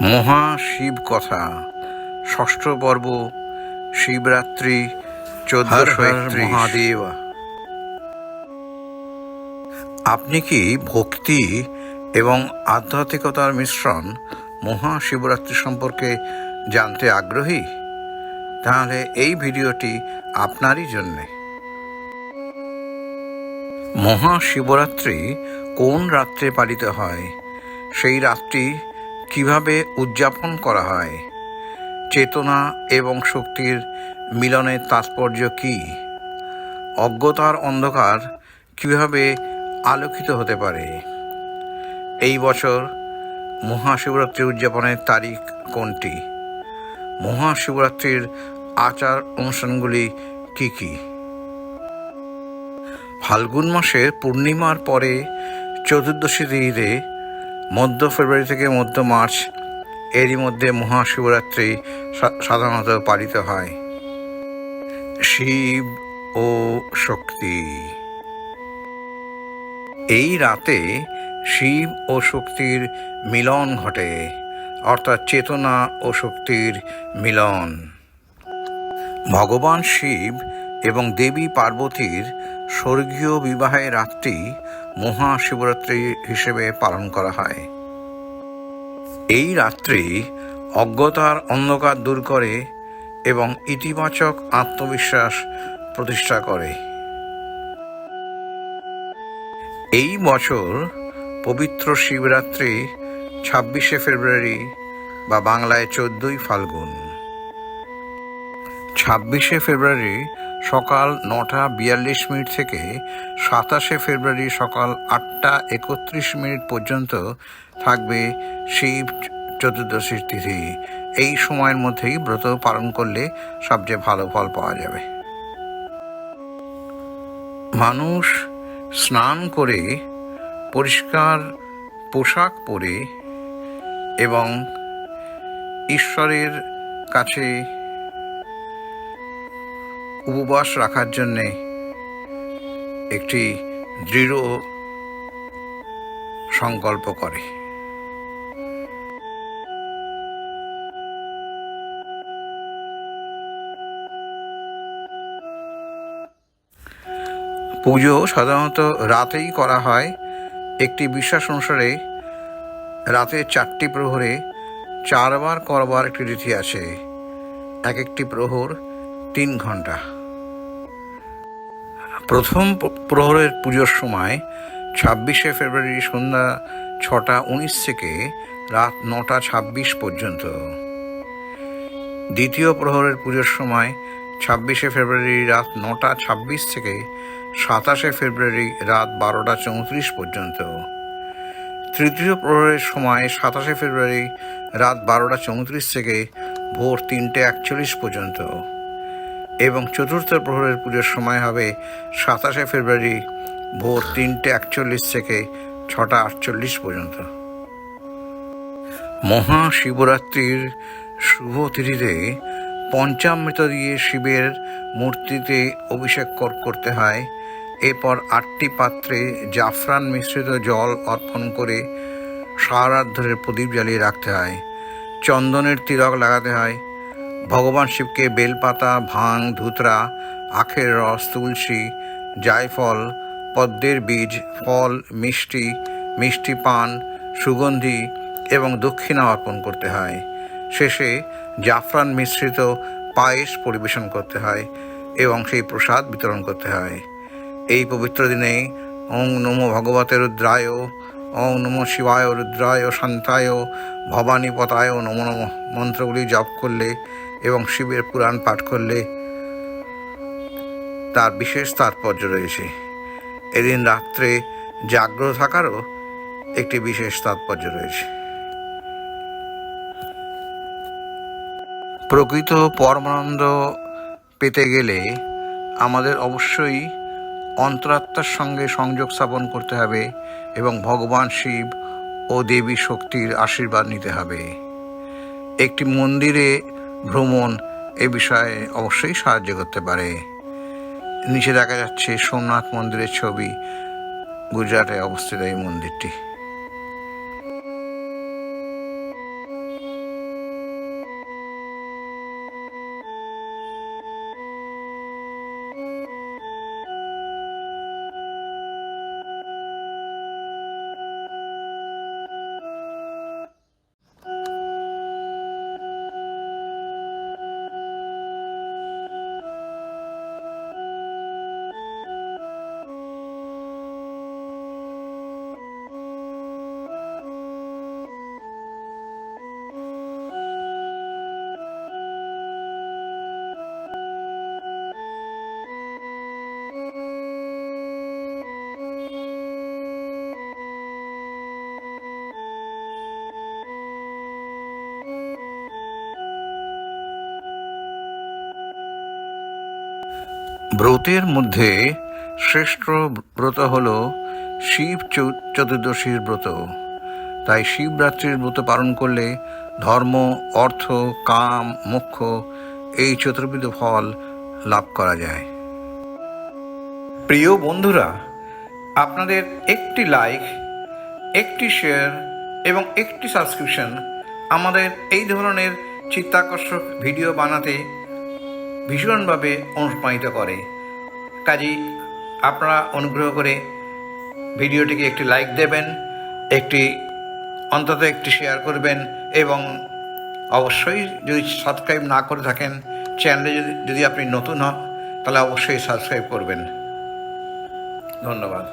মহাশিব কথা ষষ্ঠ পর্ব শিবরাত্রি 1431। মহাদেব, আপনি কি ভক্তি এবং আধ্যাত্মিকতার মিশ্রণ মহাশিবরাত্রি সম্পর্কে জানতে আগ্রহী? তাহলে এই ভিডিওটি আপনারই জন্যে। মহাশিবরাত্রি কোন রাত্রে পালিত হয়, সেই রাত্রি কিভাবে উদযাপন করা হয়, চেতনা এবং শক্তির মিলনের তাৎপর্য কী, অজ্ঞতার অন্ধকার কিভাবে আলোকিত হতে পারে, এই বছর মহাশিবরাত্রি উদযাপনের তারিখ কোনটি, মহাশিবরাত্রির আচার অনুষ্ঠানগুলি কী কী? ফাল্গুন মাসের পূর্ণিমার পরে চতুর্দশী তিথিতে মধ্য ফেব্রুয়ারি থেকে মধ্য মার্চ এরই মধ্যে মহাশিবরাত্রি সাধারণত পালিত হয়। শিব ও শক্তি। এই রাতে শিব ও শক্তির মিলন ঘটে, অর্থাৎ চেতনা ও শক্তির মিলন। ভগবান শিব এবং দেবী পার্বতীর স্বর্গীয় বিবাহের রাতটি মহাশিবরাত্রি হিসেবে পালন করা হয়। এই রাত্রি অজ্ঞতার অন্ধকার দূর করে এবং ইতিবাচক আত্মবিশ্বাস প্রতিষ্ঠা করে। এই বছর পবিত্র শিবরাত্রি 26শে ফেব্রুয়ারি বা বাংলায় 14ই ফাল্গুন। 26শে ফেব্রুয়ারি সকাল 9:42 থেকে 27শে ফেব্রুয়ারি সকাল 8:31 পর্যন্ত থাকবে শিব চতুর্দশীর তিথি। এই সময়ের মধ্যেই ব্রত পালন করলে সবচেয়ে ভালো ফল পাওয়া যাবে। মানুষ স্নান করে পরিষ্কার পোশাক পরে এবং ঈশ্বরের কাছে উপবাস রাখার জন্যে একটি দৃঢ় সংকল্প করে। পুজো সাধারণত রাতেই করা হয়। একটি বিশ্বাস অনুসারে রাতে 4টি প্রহরে 4 বার করবার একটি রীতি আছে। এক একটি প্রহর 3 ঘন্টা। প্রথম প্রহরের পুজোর সময় 26শে ফেব্রুয়ারি সন্ধ্যা 6:19 থেকে রাত 9:26 পর্যন্ত। দ্বিতীয় প্রহরের পুজোর সময় 26শে ফেব্রুয়ারি রাত 9:26 থেকে 27শে ফেব্রুয়ারি রাত 12:34 পর্যন্ত। তৃতীয় প্রহরের সময় 27শে ফেব্রুয়ারি রাত 12:34 থেকে ভোর 3:41 পর্যন্ত এবং চতুর্থ প্রহরের পুজোর সময় হবে 27শে ফেব্রুয়ারি ভোর 3:41 থেকে 6:48 পর্যন্ত। মহাশিবরাত্রির শুভ তিথিতে পঞ্চামৃত দিয়ে শিবের মূর্তিতে অভিষেক করতে হয়। এরপর 8টি পাত্রে জাফরান মিশ্রিত জল অর্পণ করে সারা রাত ধরে প্রদীপ জ্বালিয়ে রাখতে হয়। চন্দনের তিলক লাগাতে হয়। ভগবান শিবকে বেলপাতা, ভাং, ধুতরা, আখের রস, তুলসী, জায়ফল, পদ্মের বীজ, ফল, মিষ্টি পান, সুগন্ধি এবং দক্ষিণা অর্পণ করতে হয়। শেষে জাফরান মিশ্রিত পায়েস পরিবেশন করতে হয় এবং সেই প্রসাদ বিতরণ করতে হয়। এই পবিত্র দিনে ওং নমো ভগবতে রুদ্রায়, ওং নমো শিবায় রুদ্রায় শান্তায় ভবানী পতায় নমো নমঃ মন্ত্রগুলি জপ করলে এবং শিবের পুরাণ পাঠ করলে তার বিশেষ তাৎপর্য রয়েছে। এদিন রাত্রে জাগ্রত থাকারও একটি বিশেষ তাৎপর্য রয়েছে। প্রকৃত পরমানন্দ পেতে গেলে আমাদের অবশ্যই অন্তরাত্মার সঙ্গে সংযোগ স্থাপন করতে হবে এবং ভগবান শিব ও দেবী শক্তির আশীর্বাদ নিতে হবে। একটি মন্দিরে ভ্রমণ এ বিষয়ে অবশ্যই সাহায্য করতে পারে। নিচে দেখা যাচ্ছে সোমনাথ মন্দিরের ছবি। গুজরাটে অবস্থিত এই মন্দিরটি। ব্রতের মধ্যে শ্রেষ্ঠ ব্রত হল শিব চতুর্দশীর ব্রত। তাই শিবরাত্রির ব্রত পালন করলে ধর্ম, অর্থ, কাম, মোক্ষ এই চতুর্বিধ ফল লাভ করা যায়। প্রিয় বন্ধুরা, আপনাদের একটি লাইক, একটি শেয়ার এবং একটি সাবস্ক্রিপশন আমাদের এই ধরনের চিত্তাকর্ষক ভিডিও বানাতে ভীষণভাবে অনুপ্রাণিত করে। কাজেই আপনারা অনুগ্রহ করে ভিডিওটিকে একটি লাইক দেবেন, অন্তত একটি শেয়ার করবেন এবং অবশ্যই যদি সাবস্ক্রাইব না করে থাকেন চ্যানেলে যদি আপনি নতুন হন তাহলে অবশ্যই সাবস্ক্রাইব করবেন। ধন্যবাদ।